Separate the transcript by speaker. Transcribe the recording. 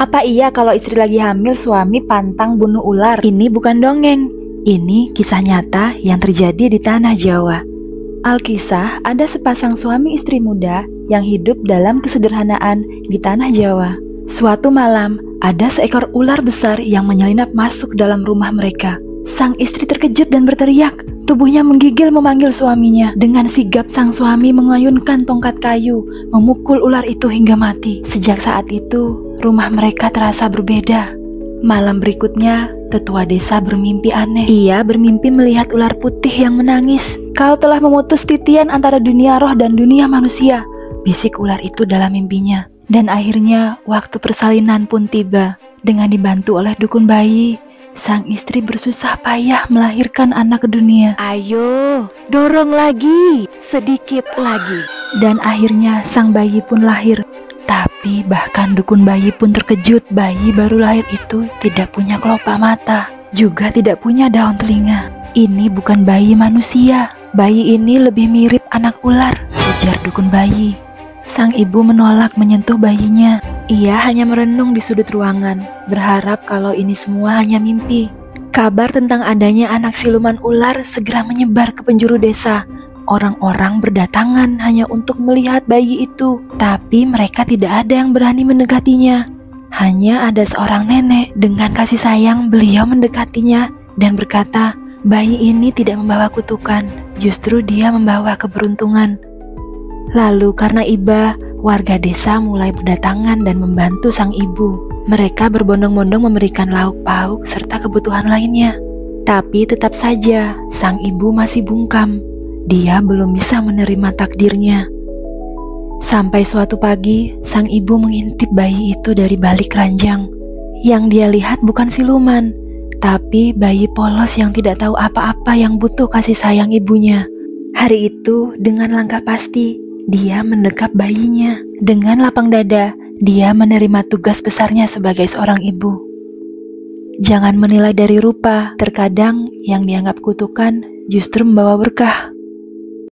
Speaker 1: Apa iya kalau istri lagi hamil suami pantang bunuh ular? Ini bukan dongeng. Ini kisah nyata yang terjadi di tanah Jawa. Alkisah, ada sepasang suami istri muda yang hidup dalam kesederhanaan di tanah Jawa. Suatu malam, ada seekor ular besar yang menyelinap masuk dalam rumah mereka. Sang istri terkejut dan berteriak. Tubuhnya menggigil memanggil suaminya. Dengan sigap sang suami mengayunkan tongkat kayu, memukul ular itu hingga mati. Sejak saat itu, rumah mereka terasa berbeda. Malam berikutnya, tetua desa bermimpi aneh. Ia bermimpi melihat ular putih yang menangis. "Kau telah memutus titian antara dunia roh dan dunia manusia," bisik ular itu dalam mimpinya. Dan akhirnya, waktu persalinan pun tiba. Dengan dibantu oleh dukun bayi, sang istri bersusah payah melahirkan anak ke dunia.
Speaker 2: "Ayo, dorong lagi, sedikit lagi."
Speaker 1: Dan akhirnya sang bayi pun lahir. Tapi bahkan dukun bayi pun terkejut. Bayi baru lahir itu tidak punya kelopak mata, juga tidak punya daun telinga. Ini bukan bayi manusia. Bayi ini lebih mirip anak ular, ujar dukun bayi. Sang ibu menolak menyentuh bayinya. Ia hanya merenung di sudut ruangan, berharap kalau ini semua hanya mimpi. Kabar tentang adanya anak siluman ular segera menyebar ke penjuru desa. Orang-orang berdatangan hanya untuk melihat bayi itu, tapi mereka tidak ada yang berani mendekatinya. Hanya ada seorang nenek. Dengan kasih sayang, beliau mendekatinya dan berkata, "Bayi ini tidak membawa kutukan, justru dia membawa keberuntungan." Lalu karena iba, warga desa mulai berdatangan dan membantu sang ibu. Mereka berbondong-bondong memberikan lauk pauk serta kebutuhan lainnya. Tapi tetap saja, sang ibu masih bungkam. Dia belum bisa menerima takdirnya. Sampai suatu pagi, sang ibu mengintip bayi itu dari balik ranjang. Yang dia lihat bukan siluman, tapi bayi polos yang tidak tahu apa-apa yang butuh kasih sayang ibunya. Hari itu, dengan langkah pasti, dia mendekap bayinya. Dengan lapang dada, dia menerima tugas besarnya sebagai seorang ibu. Jangan menilai dari rupa, terkadang yang dianggap kutukan justru membawa berkah.